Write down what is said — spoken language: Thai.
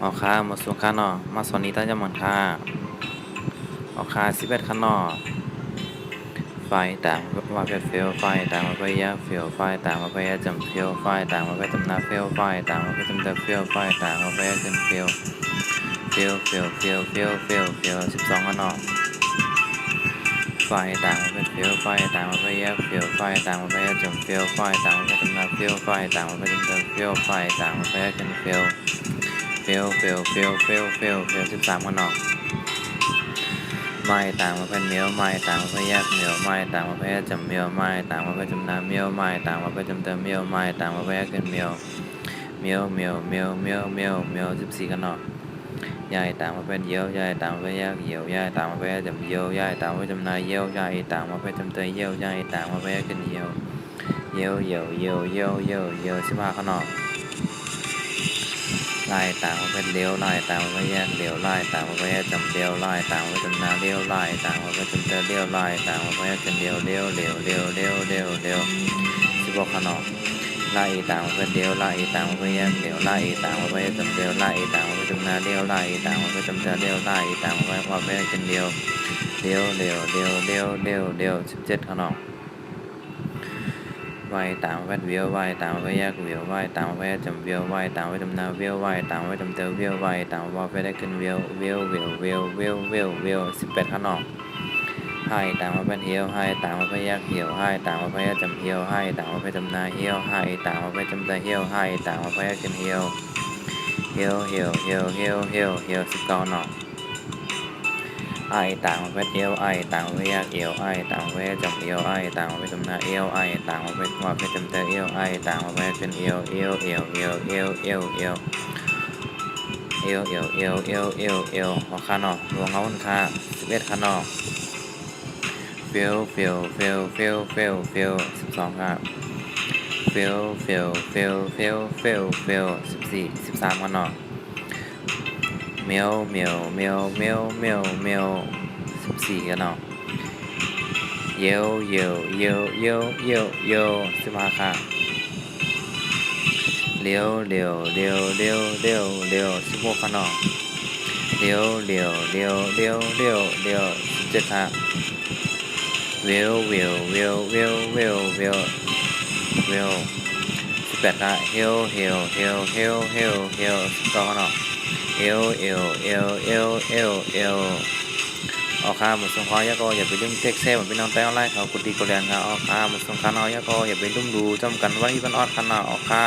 ออกค่ามาส่งค่าเนาะมาสอนนี้ตั้งจำนวนค่าออกค่า11ค่าเนาะไฟต่างว่าเพจเฟลไฟต่างว่าไปยาเฟลไฟต่างว่าไปยาจำเฟลไฟต่างว่าไปจำนาเฟลไฟต่างว่าไปจำเดเฟลไฟต่างว่าไปยาขึ้นเฟล12ค่าเนาะไฟต่างว่าเป็นเฟลไฟต่างว่าไปยาเฟลไฟต่างว่าไปยาจำเฟลไฟต่างว่าไปจำนาเฟลไฟต่างว่าไปจำเดเฟลไฟต่างว่าไปยาขึ้น13ค่าเนาะไม้ต่างมาเป็นเมียวไม้ต่างมาเป็นแยกเมียวไม้ต่างมาเป็นจำเมียวไม้ต่างมาเป็นจำนาเมียวไม้ต่างมาเป็นจำเติมเมียวไม้ต่างมาเป็นแยกกันเมียว14กันเนาะยายต่างมาเป็นเยียวยายต่างมาเป็นแยกเยียวยายต่างมาเป็นจำเยียวยายต่างมาเป็นจำนาเยียวยายต่างมาเป็นจำเตยเยียวยายต่างมาเป็นแยกกันเยียว15กันเนาะลายต่างมาเป็นเลี้ยวลายต่างมาเป็นแยกเลี้ยวลายต่างมาเป็นแยกจำเลี้ยวลายต่างมาเป็นจำนาเลี้ยวลายต่างมาเป็นจำเตยเลี้ยวลายต่างมาเป็นแยกกันเลี้ยว16กันเนาะลายต่างมาเป็นเลี้ยวลายต่างมาเป็นแยกเลี้ยวลายต่างมาเป็นจำเลี้ยวลายต่างมาเป็นจำนาเลี้ยวลายต่างมาเป็นจำเตยเลี้ยวลายต่างมาเป็นแยกกันเลี้ยว17กันเนาะวายต่างวัดเวียววายต่างวัดแยกเวียววายต่างวัดจำเวียววายต่างวัดจำนาเวียววายต่างวัดจำเตอเวียววายต่างวัดไปได้ขึ้นเวียว18ข้างนอกให้ต่างวัดเป็นเหี่ยวให้ต่างวัดไปแยกเหี่ยวให้ต่างวัดไปจำเหี่ยวให้ต่างวัดไปจำนาเหี่ยวให้ต่างวัดไปจำเตอเหี่ยวให้ต่างวัดไปแยกขึ้นเหี่ยว19นอกไอต่างมาเป็นเอวไอต่างมาเป็นแยกเอวไอต่างมาเป็นจำเอวไอต่างมาเป็นจำนาเอวไอต่างมาเป็นจำเตอเอวไอต่างมาเป็นเอวหัวขาเนาะรวมเอาค่า11ขาเนาะเฟล12ครับเฟล14 13ขาเนาะเมียว14กันเนาะเยว15ค่ะเลี้ยว16กันเนาะเลี้ยว17ค่ะเวล18ค่ะเฮล12กันเนาะเอลออกค่าหมดสงเคราะห์ยาก็อย่าไปลืมเท็กเซ่เหมือนพี่น้องแต่ออนไลน์เขากุฏิโกแลนค่ะออกค่าหมดสงครามเอายาก็อย่าไปลืมดูจำกันไว้บันออดขนาดออกค่า